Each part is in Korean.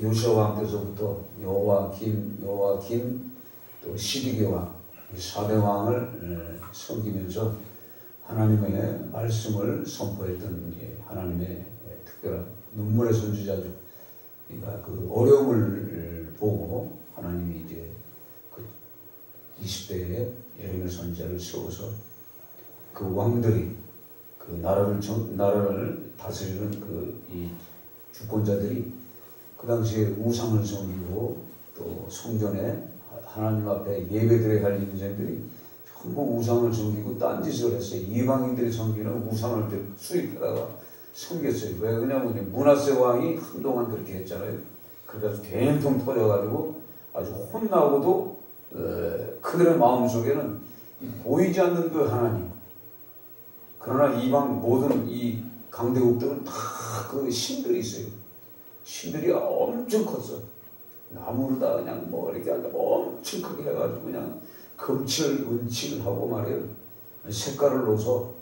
요시야 왕 때서부터 여호와김, 또 시드기 왕, 이 4대 왕을 섬기면서 하나님의 말씀을 선포했던 하나님의 특별한 눈물의 선지자죠. 그러니까 그 어려움을 보고 하나님이 이제 그 20대에 예레미야 선지자를 세워서 그 왕들이 그 나라를 다스리는 이 주권자들이 그 당시에 우상을 섬기고 또 성전에 하나님 앞에 예배드려야 할 인생들이 전부 우상을 섬기고 딴짓을 했어요. 이방인들이 섬기는 우상을 수입하다가 섬겼어요. 왜 그러냐면 므낫세 왕이 한동안 그렇게 했잖아요. 그래서 된통 터져가지고 아주 혼나고도 그들의 마음속에는 보이지 않는 그 하나님, 그러나 이방 모든 이 강대국들은 다 그 신들이 있어요. 신들이 엄청 컸어. 나무로다 그냥 뭐 이렇게 엄청 크게 해가지고 그냥 금칠, 은칠 하고 말이에요. 색깔을 넣어서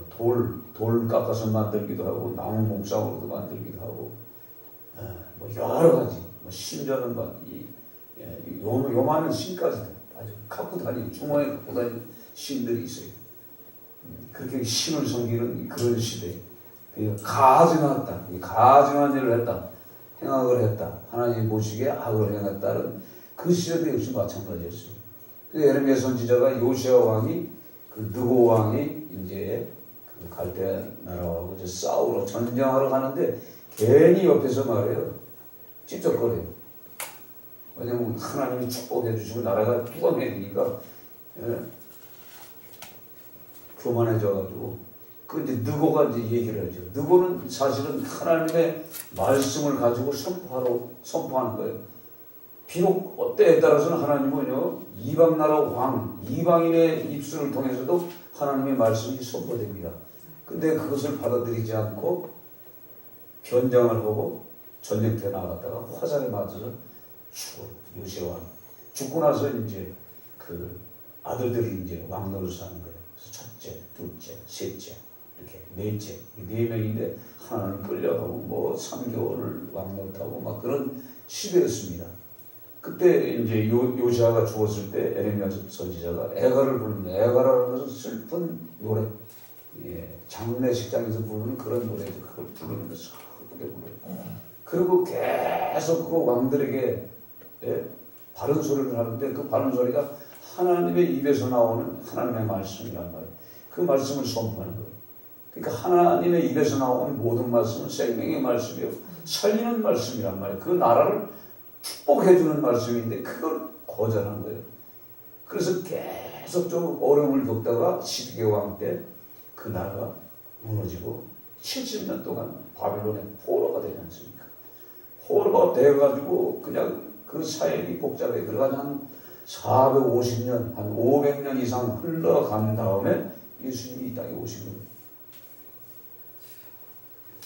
돌 깎아서 만들기도 하고 나무 목상으로도 만들기도 하고 뭐 여러 가지 심지어는 요만한 신까지도 아주 갖고 다니는 주머니에 갖고 다니는 신들이 있어요. 그렇게 신을 섬기는 그런 시대. 가증했다. 가증한 일을 했다. 행악을 했다. 하나님 보시기에 악을 행했다는 그 시대도 역시 마찬가지였어요. 예레미야 선지자가 요시야 왕이 그 느고 왕이 이제 그 갈대 나라하고 이제 싸우러 전쟁하러 가는데 괜히 옆에서 말해요. 찝쩍거려요. 왜냐면 하나님이 축복해 주시고 나라가 뚜껑해지니까 교만해져가지고 그 이제 느고가 이제 얘기를 하죠. 느고는 사실은 하나님의 말씀을 가지고 선포하는 거예요. 비록 때에 따라서는 하나님은요 이방 나라 왕, 이방인의 입술을 통해서도 하나님의 말씀이 선포됩니다. 근데 그것을 받아들이지 않고 변장을 하고 전쟁터에 나갔다가 화살에 맞아서 죽어. 요시야 왕 죽고 나서 이제 그 아들들이 이제 왕 노릇을 하는 거예요. 그래서 첫째, 둘째, 셋째, 이렇게 넷째, 4명인데 하나는 끌려가고 뭐 3개월을 왕 노릇하고 막 그런 시대였습니다. 그때 이제 요시아가 죽었을 때 에레미야 선지자가 애가를 부르는 거예요. 애가라는 것은 슬픈 노래, 장례식장에서 부르는 그런 노래죠. 그걸 부르는 거 슬프게 불러요. 그리고 계속 그 왕들에게 바른 소리를 하는데 그 바른 소리가 하나님의 입에서 나오는 하나님의 말씀이란 말이에요. 그 말씀을 선포하는 거예요. 그러니까 하나님의 입에서 나오는 모든 말씀은 생명의 말씀이요 살리는 말씀이란 말이에요. 그 나라를 축복해주는 말씀인데 그걸 거절한 거예요. 그래서 계속 좀 어려움을 겪다가 시드기 왕 때 그 나라가 무너지고 70년 동안 바빌론의 포로가 되지 않습니까? 포로가 돼가지고 그냥 그 사역이 복잡해 들어가서 한 450년, 한 500년 이상 흘러간 다음에 예수님이 이 땅에 오신 거예요.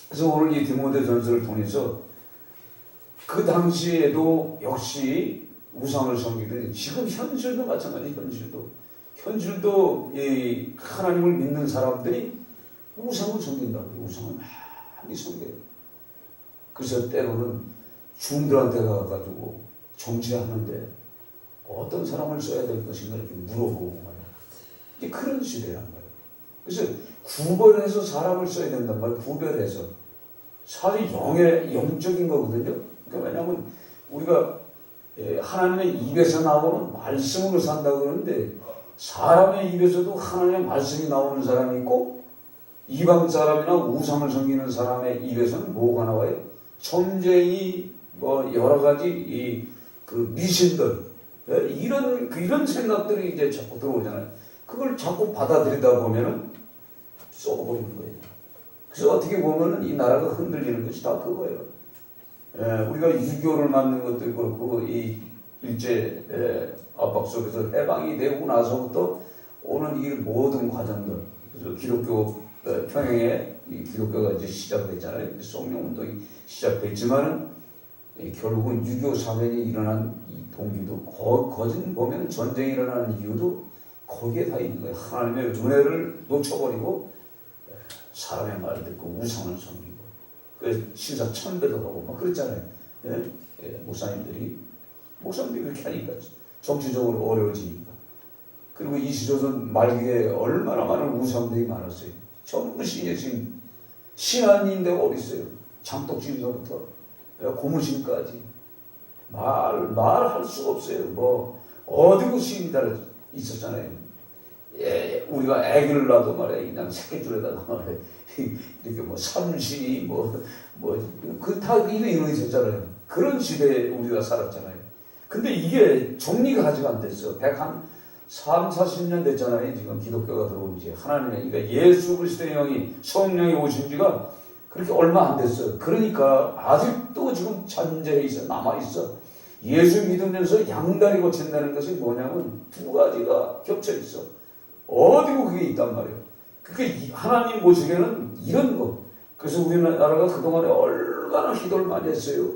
그래서 오늘 이 디모데전서를 통해서 그 당시에도 역시 우상을 섬기더니 지금 현실도 마찬가지. 현실도 이 하나님을 믿는 사람들이 우상을 섬긴다고. 우상을 많이 섬겨요. 그래서 때로는 중들한테 가가지고 정치하는데 어떤 사람을 써야 될 것인가 이렇게 물어보고 말이야. 이게 그런 시대란 말이에요. 그래서 구별해서 사람을 써야 된단 말이에요. 구별해서. 사실 영적인 거거든요. 그러니까 왜냐하면 우리가 하나님의 입에서 나오는 말씀으로 산다고 그러는데 사람의 입에서도 하나님의 말씀이 나오는 사람이 있고 이방 사람이나 우상을 섬기는 사람의 입에서는 뭐가 나와요? 점쟁이 뭐 여러 가지 그 미신들 이런 생각들이 이제 자꾸 들어오잖아요. 그걸 자꾸 받아들이다 보면은 썩어버리는 거예요. 그래서 어떻게 보면은 이 나라가 흔들리는 것이 다 그거예요. 우리가 유교를 만든 것도 그렇고 이 일제 압박 속에서 해방이 되고 나서부터 오는 이 모든 과정들, 그래서 기독교 평양에 이 기독교가 이제 시작됐잖아요. 성령운동이 시작됐지만은 결국은 유교 사변이 일어난 이 동기도 거진 보면 전쟁이 일어나는 이유도 거기에 다 있는 거예요. 하나님의 은혜를 놓쳐버리고 사람의 말 듣고 우상을 섬기고 그 신사 천배도 하고 막 그랬잖아요. 예? 예, 목사님들이 그렇게 하니까 정치적으로 어려워지니까. 그리고 이시조선 말기에 얼마나 많은 우상들이 많았어요. 전부 신예신 신안인데 어디 있어요? 장독진서부터 고무신까지 말할 수가 없어요. 뭐 어디고 신이 다 있었잖아요. 예, 우리가 애기를 낳아도 말이야 그냥 새끼줄에다가 말이야 이렇게 뭐 삼시 그 다 이거 있었잖아요. 그런 시대에 우리가 살았잖아요. 근데 이게 정리가 아직 안 됐어. 140년 됐잖아요. 지금 기독교가 들어온 지 하나님의 그러니까 예수 그리스도의 영이 성령이 오신 지가 그렇게 얼마 안 됐어요. 그러니까 아직도 지금 잔재해 있어 남아 있어. 예수 믿으면서 양다리 고친다는 것이 뭐냐면 두 가지가 겹쳐 있어. 어디고 그게 있단 말이에요. 그게 하나님 보시기에는 이런 거. 그래서 우리나라가 그동안에 얼마나 기도를 많이 했어요.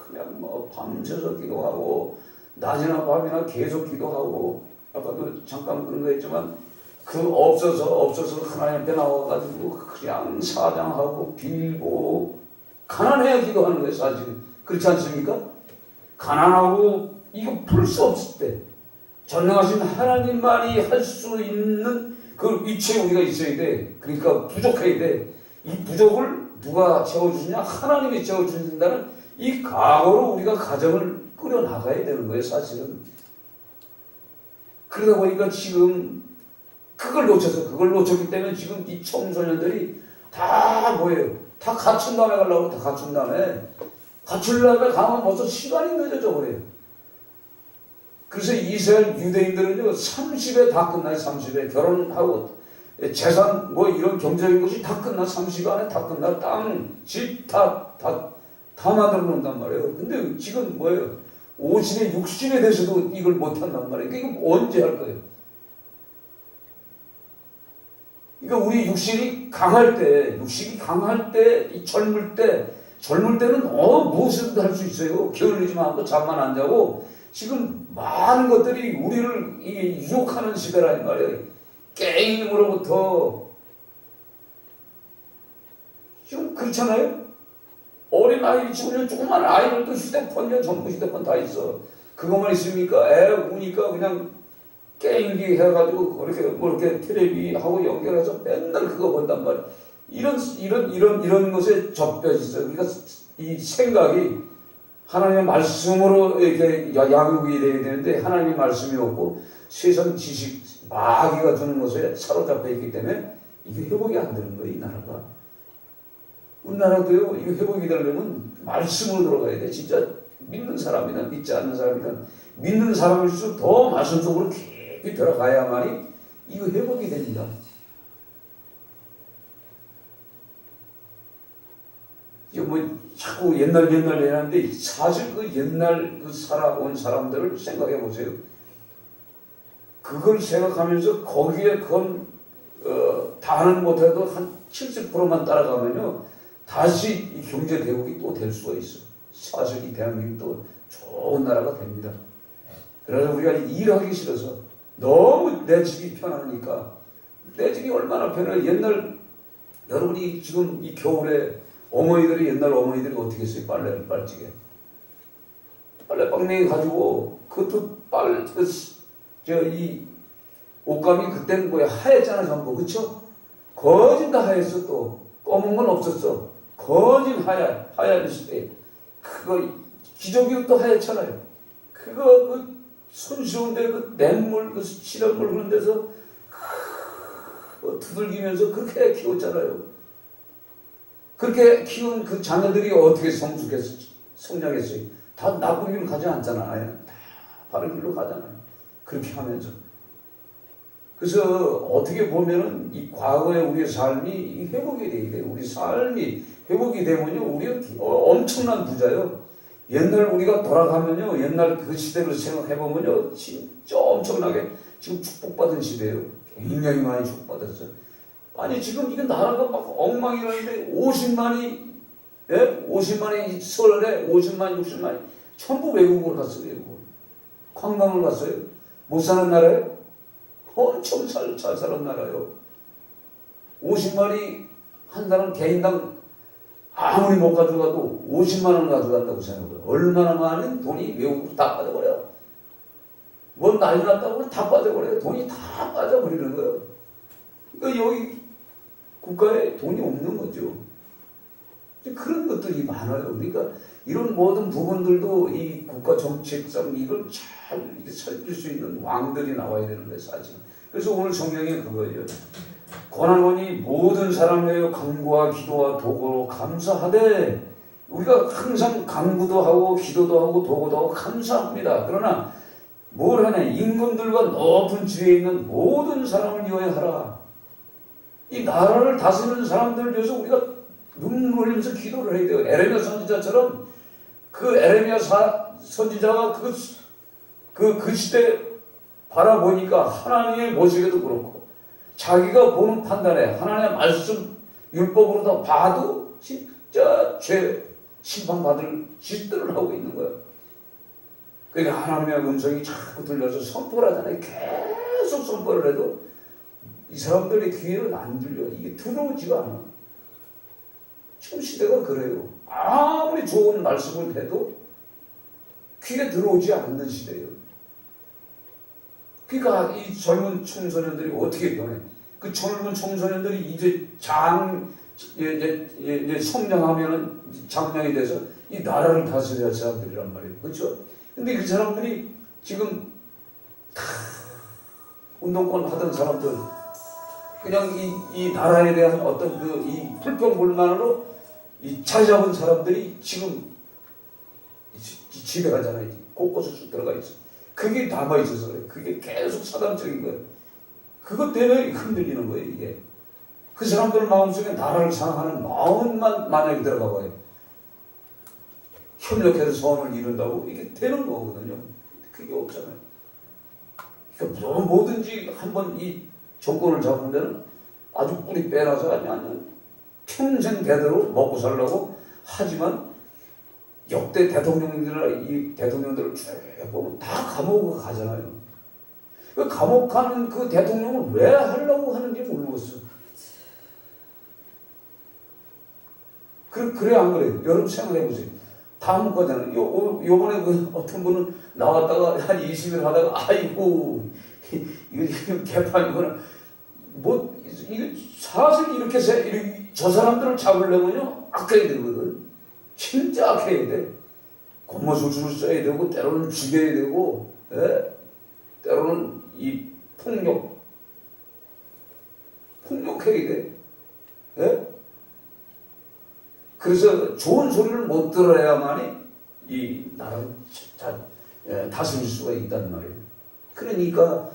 그냥 뭐 밤새서 기도하고 낮이나 밤이나 계속 기도하고 아까도 잠깐 그런 거 했지만 그 없어서 하나님 앞에 나와가지고 그냥 사장하고 빌고 가난해야 기도하는 거예요. 사실 그렇지 않습니까? 가난하고 이거 풀 수 없을 때 전능하신 하나님만이 할 수 있는 그 위치에 우리가 있어야 돼. 그러니까 부족해야 돼. 이 부족을 누가 채워주느냐? 하나님이 채워주신다는 이 각오로 우리가 가정을 꾸려나가야 되는 거예요. 사실은. 그러다 보니까 지금 그걸 놓쳤기 때문에 지금 이 청소년들이 다 뭐예요? 다 갖춘 다음에 가려고 다 갖춘 다음에 가면 벌써 시간이 늦어져 버려요. 그래서 이스라엘 유대인들은요 30에 다 끝나요. 30에 결혼하고 재산 뭐 이런 경제적인 것이 다 끝나 30 안에 다 끝나 땅, 집 다 만들어 놓는단 말이에요. 근데 지금 뭐예요? 50에 60에 돼서도 이걸 못 한단 말이에요. 그러니까 이거 언제 할 거예요? 그러니까 우리 육신이 강할 때, 이 젊을 때는 무엇이든 할 수 있어요. 게을르지만 않고 잠만 안 자고 지금 많은 것들이 우리를 이게 유혹하는 시대라는 말이에요. 게임으로부터 지금 그렇잖아요. 어린 아이 지금 조그만 아이들도 휴대폰이야 전부 휴대폰 다 있어. 그것만 있습니까? 애 우니까 그냥 게임기 해가지고 이렇게 텔레비 하고 연결해서 맨날 그거 본단 말이야. 이런 것에 접혀져 있어요. 그러니까 이 생각이 하나님의 말씀으로 이렇게 양육이 돼야 되는데 하나님의 말씀이 없고 세상 지식 마귀가 주는 것에 사로잡혀 있기 때문에 이게 회복이 안 되는 거예요. 이 나라가. 우리나라도요. 이거 회복이 되려면 말씀으로 들어가야 돼. 진짜 믿는 사람이나 믿지 않는 사람이나 믿는 사람일수록 더 말씀 속으로 깊이 들어가야만이 이거 회복이 됩니다. 이게 뭐 자꾸 옛날 얘기하는데 사실 그 옛날 그 살아온 사람들을 생각해 보세요. 그걸 생각하면서 거기에 다는 못해도 한 70%만 따라가면요. 다시 이 경제 대국이 또 될 수가 있어. 사실 이 대한민국도 좋은 나라가 됩니다. 그래서 우리가 일하기 싫어서 너무 내 집이 편하니까 내 집이 얼마나 편해. 옛날 여러분이 지금 이 겨울에 옛날 어머니들이 어떻게 했어요? 빨래를 빨찌개. 빨래 빵내기 가지고 그것도 이 옷감이 그때는 뭐야 하였잖아 전부 그쵸? 거진 다 하였어. 또 검은 건 없었어. 거진 하얀 시대. 그거 기저귀도 또 하얗잖아요. 그거 손쉬운데 그 냇물 시냇물 그런 데서 두들기면서 그렇게 키웠잖아요. 그렇게 키운 그 자녀들이 어떻게 성장했어요? 다 나쁜 길로 가지 않잖아요. 다 바른 길로 가잖아요. 그렇게 하면서. 그래서 어떻게 보면은 이 과거의 우리의 삶이 회복이 돼야 돼요. 우리 삶이 회복이 되면요, 우리가 엄청난 부자요. 옛날 우리가 돌아가면요, 옛날 그 시대를 생각해보면요, 진짜 엄청나게 지금 축복받은 시대예요. 굉장히 많이 축복받았어요. 아니, 지금 이게 나라가 막 엉망이라는데 50만이, 예? 50만이 서울에 50만, 60만이 전부 외국으로 갔어요, 외국으로. 관광을 갔어요. 못 사는 나라예요? 엄청 잘 사는 나라예요. 50만이 한 사람 개인당 아무리 못 가져가도 50만 원 가져간다고 생각해요. 얼마나 많은 돈이 외국으로 다 빠져버려요. 뭘 난리 났다고 하면 다 빠져버려요. 돈이 다 빠져버리는 거예요. 그러니까 여기 국가에 돈이 없는 거죠. 그런 것들이 많아요. 그러니까 이런 모든 부분들도 이 국가 정책상 이걸 잘 살필 수 있는 왕들이 나와야 되는 거예요, 사실. 그래서 오늘 성경에 그거예요. 고난원이 모든 사람을 위하여 간구와 기도와 도구로 감사하되, 우리가 항상 간구도 하고 기도도 하고 도구도 하고 감사합니다. 그러나 뭘 하냐? 임금들과 높은 지위에 있는 모든 사람을 위하여 하라. 이 나라를 다스리는 사람들을 위해서 우리가 눈물 흘리면서 기도를 해야 돼요. 에레미야 선지자처럼 그 에레미야 선지자가 그 시대 바라보니까 하나님의 모습에도 그렇고 자기가 보는 판단에 하나님의 말씀 율법으로 다 봐도 진짜 죄 심판받을 짓들을 하고 있는 거예요. 그러니까 하나님의 음성이 자꾸 들려서 선포를 하잖아요. 계속 선포를 해도 이 사람들의 귀에는 안 들려. 이게 들어오지가 않아. 지금 시대가 그래요. 아무리 좋은 말씀을 해도 귀에 들어오지 않는 시대예요. 그러니까 이 젊은 청소년들이 어떻게 변해? 그 젊은 청소년들이 이제 이제 성장하면은 장년이 돼서 이 나라를 다스려야 할 사람들이란 말이에요. 그렇죠? 근데 그 사람들이 지금 다 운동권 하던 사람들, 그냥 이 나라에 대한 어떤 이 불평불만으로 이 자리 잡은 사람들이 지금 집에 가잖아요. 곳곳에 쭉 들어가 있어. 그게 남아있어서 그래. 그게 계속 사단적인 거예요. 그것 때문에 흔들리는 거예요, 이게. 그 사람들 마음속에 나라를 사랑하는 마음만 만약에 들어가 봐요. 협력해서 소원을 이룬다고 이게 되는 거거든요. 그게 없잖아요. 그러니까 뭐든지 한번 이 정권을 잡은 데는 아주 뿌리 빼놔서 아니면 평생 대대로 먹고 살려고 하지만 역대 이 대통령들을 쭉 보면 다 감옥에 가잖아요. 그 감옥 가는 그 대통령을 왜 하려고 하는지 모르겠어. 그래 안 그래요? 여러분 생각해보세요. 다 못 가잖아요. 요번에 그 어떤 분은 나왔다가 한 20일 하다가 아이고 이거 개판이구나. 뭐 이게 사실 이렇게 저 사람들을 잡으려면요 악해야 되거든. 진짜 악해야 돼. 권모술수를 써야 되고 때로는 죽여야 되고 때로는 이 폭력해야 돼. 그래서 좋은 소리를 못 들어야만이 이 나라를 다스릴 수가 있단 말이에요. 그러니까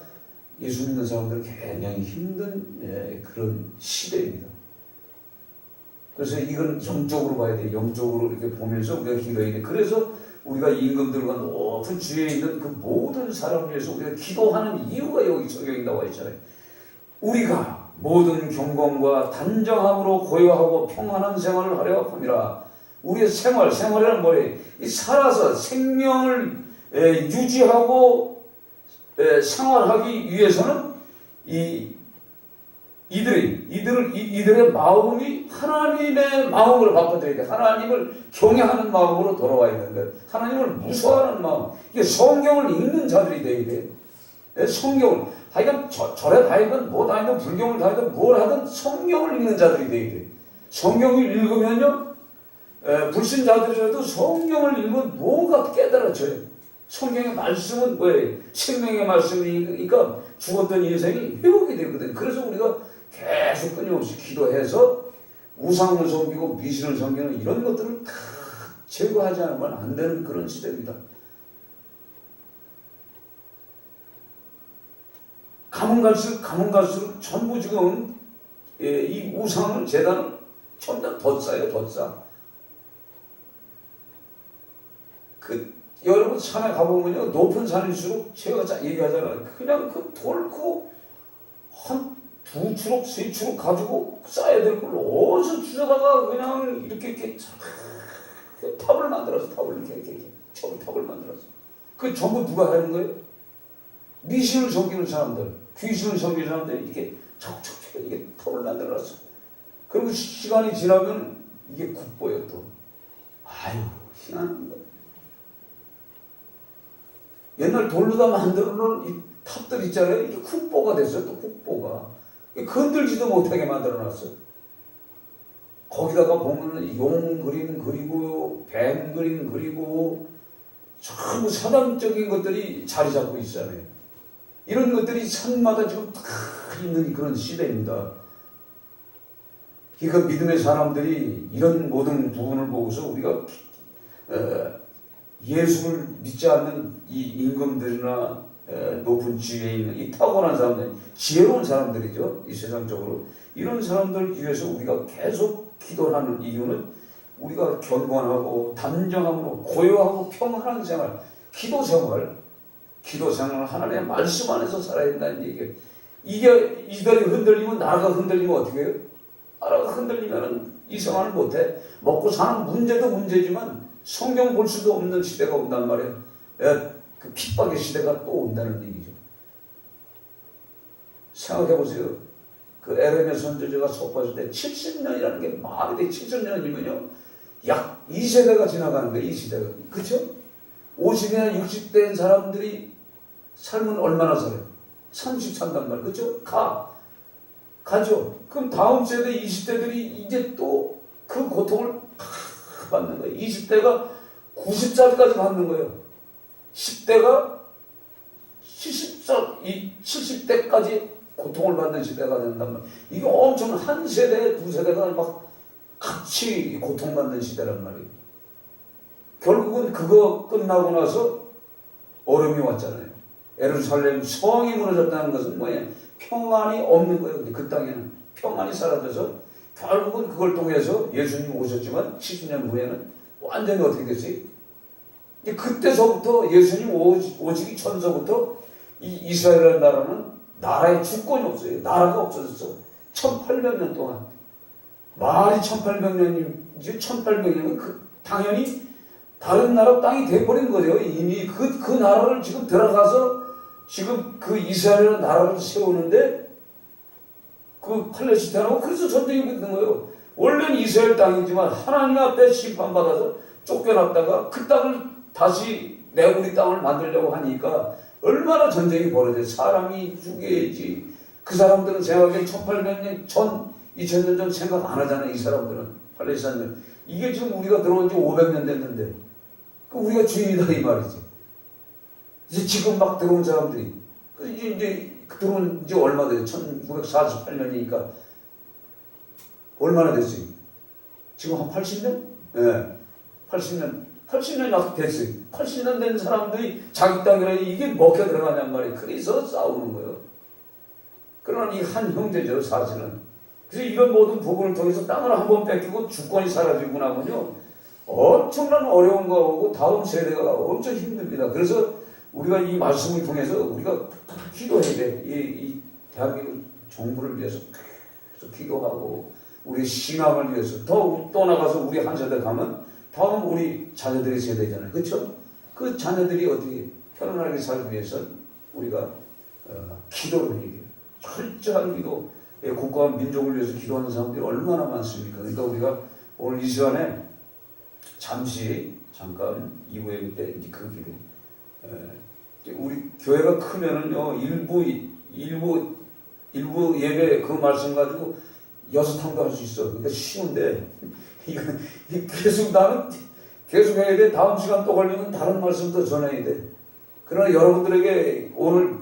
예수 믿는 사람들은 굉장히 힘든 그런 시대입니다. 그래서 이건 영적으로 봐야 돼. 영적으로 이렇게 보면서 우리가 기도해야 돼. 그래서 우리가 임금들과 높은 지위에 있는 그 모든 사람을 위해서 우리가 기도하는 이유가 여기 성경에 나와 있잖아요. 우리가 모든 경건과 단정함으로 고요하고 평안한 생활을 하려 함이라. 우리의 생활이란 뭐예요? 이 살아서 생명을 유지하고 생활하기 위해서는 이들의 마음이 하나님의 마음으로 바꿔줘야 돼. 하나님을 경외하는 마음으로 돌아와야 되는데 하나님을 무서워하는 마음. 이게 성경을 읽는 자들이 돼야 돼. 성경을 하여간 절에 다니든 뭐 다니든 불경을 다니든 뭘 하든 성경을 읽는 자들이 돼야 돼. 성경을 읽으면요 불신자들이라도 성경을 읽으면 뭐가 깨달아져요. 성경의 말씀은 뭐예요? 생명의 말씀이니까 죽었던 인생이 회복이 되거든. 그래서 우리가 계속 끊임없이 기도해서 우상을 섬기고 미신을 섬기는 이런 것들을 다 제거하지 않으면 안 되는 그런 시대입니다. 가면 갈수록 전부 지금 이 우상을 재단은 전부 다 덧싸요. 여러분 산에 가보면요 높은 산일수록 제가 얘기하잖아요. 그냥 그 돌 한 2추럭 3추럭 가지고 쌓아야 될 걸 어디서 주워다가 그냥 이렇게 탑을 만들어서 탑을 만들어서 그 전부 누가 하는 거예요? 미신을 섬기는 사람들, 귀신을 섬기는 사람들이 이렇게 척척 이게 탑을 만들어놨어. 그리고 시간이 지나면 이게 국보예요 또. 아유 희한합니다. 옛날 돌로 다 만들어 놓은 이 탑들 있잖아요. 이게 국보가 됐어요. 또 국보가 건들지도 못하게 만들어 놨어요. 거기다가 보면은 용 그림 그리고 뱀 그림 그리고 전부 사당적인 것들이 자리 잡고 있잖아요. 이런 것들이 산마다 지금 다 있는 그런 시대입니다. 그러니까 믿음의 사람들이 이런 모든 부분을 보고서 우리가 예수를 믿지 않는 이 임금들이나 높은 지위에 있는 이 탁월한 사람들, 지혜로운 사람들이죠. 이 세상적으로 이런 사람들 위해서 우리가 계속 기도를 하는 이유는 우리가 견고하고 단정함으로 고요하고 평안한 생활, 기도 생활 하나님의 말씀 안에서 살아야 된다는 얘기예요. 이게 이들이 흔들리면 나라가 흔들리면 어떻게 해요? 나라가 흔들리면 이 생활을 못해. 먹고 사는 문제도 문제지만 성경 볼 수도 없는 시대가 온단 말이에요. 그 핍박의 시대가 또 온다는 얘기죠. 생각해 보세요. 그 에레미야 선지자가 속봤을 때 70년이라는 게 말이 돼. 70년이면요 약 2세대가 지나가는 거예요. 이 시대가. 그렇죠? 50이나 60대인 사람들이 삶은 얼마나 살아요? 30 산단 말이에요. 그렇죠? 가죠. 그럼 다음 세대 20대들이 이제 또 그 고통을 받는 거예요. 20대가 90살까지 받는 거예요. 10대가 70대까지 고통을 받는 시대가 된단 말이에요. 이게 엄청 한 세대, 두 세대가 막 같이 고통받는 시대란 말이에요. 결국은 그거 끝나고 나서 어려움이 왔잖아요. 예루살렘 성이 무너졌다는 것은 뭐예요? 평안이 없는 거예요. 근데 그 땅에는 평안이 사라져서 결국은 그걸 통해서 예수님 오셨지만 70년 후에는 완전히 어떻게 됐어요? 이제 그때서부터 예수님 오시기 전서부터 이 이스라엘이라는 나라는 나라의 주권이 없어요. 나라가 없어졌어. 1800년 동안. 말이 1800년이지 1800년은 당연히 다른 나라 땅이 돼버린 거죠. 이미 그 나라를 지금 들어가서 지금 그 이스라엘이라는 나라를 세우는데 그 팔레스타인하고 그래서 전쟁이 붙는 거예요. 원래는 이스라엘 땅이지만 하나님 앞에 심판받아서 쫓겨났다가 그 땅을 다시 우리 땅을 만들려고 하니까 얼마나 전쟁이 벌어져요. 사람이 죽여야지. 그 사람들은 생각에 1800년 전, 2000년 전 생각 안 하잖아요. 이 사람들은. 팔레스타인들. 이게 지금 우리가 들어온 지 500년 됐는데 우리가 주인이다 이 말이지. 이제 지금 막 들어온 사람들이 이제 들어온 지 얼마 돼요? 1948년이니까 얼마나 됐어요? 지금 한 80년? 네. 80년 약 됐어요. 80년 된 사람들이 자기 땅이라 이게 먹혀 들어가냔 말이에요. 그래서 싸우는 거예요. 그러나 이 한 형제죠, 사실은. 그래서 이런 모든 부분을 통해서 땅을 한번 뺏기고 주권이 사라지고 나면요, 엄청난 어려움과 오고 다음 세대가 엄청 힘듭니다. 그래서 우리가 이 말씀을 통해서 우리가 기도해야 돼. 이 대한민국 정부를 위해서 계속 기도하고 우리 신앙을 위해서 또 나가서 우리 한 세대 가면 다음 우리 자녀들의 세대잖아요. 그렇죠? 그 자녀들이 어떻게 편안하게 살기 위해서 우리가 기도를 해야 돼요. 철저한 기도. 국가와 민족을 위해서 기도하는 사람들이 얼마나 많습니까? 그러니까 우리가 오늘 이 시간에 잠깐 2부에 그때 그 기도. 우리 교회가 크면은요 일부 예배 그 말씀 가지고 6탕도 할 수 있어. 그러니까 쉬운데 이거 나는 계속 해야 돼. 다음 시간 또 걸리면 다른 말씀도 전해야 돼. 그러나 여러분들에게 오늘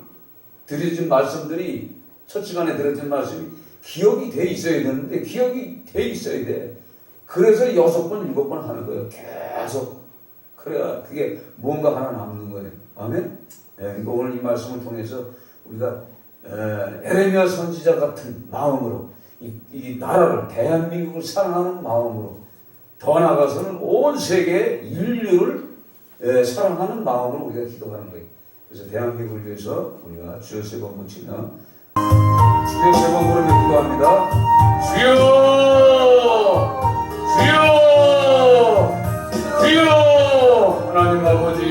드려진 말씀들이 첫 시간에 드려진 말씀이 기억이 돼 있어야 되는데 기억이 돼 있어야 돼. 그래서 6번 7번 하는 거예요. 계속. 그래야 그게 뭔가 하나 남는 거예요. 아멘? 그러니까 오늘 이 말씀을 통해서 우리가 에레미야 선지자 같은 마음으로 이 나라를 대한민국을 사랑하는 마음으로 더 나아가서는 온 세계 인류를 사랑하는 마음으로 우리가 기도하는 거예요. 그래서 대한민국을 위해서 우리가 주여 세 번 묻히며 주여 세 번 부르며 기도합니다. 주여 주여 주여 하나님 아버지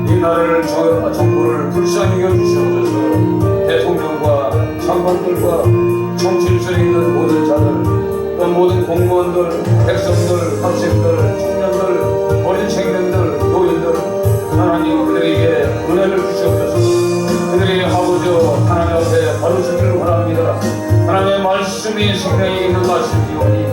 이 나라를 정부를 불쌍히 여주시옵소서. 대통령과 장관들과 정치일선에 있는 모든 자들 또 모든 공무원들, 백성들, 학생들, 청년들, 어린 생명들, 노인들 하나님 그들에게 은혜를 주시옵소서. 그들이 아버지 하나님 앞에 바로 서기를 바랍니다. 하나님의 말씀이 생명이 있는 말씀이오니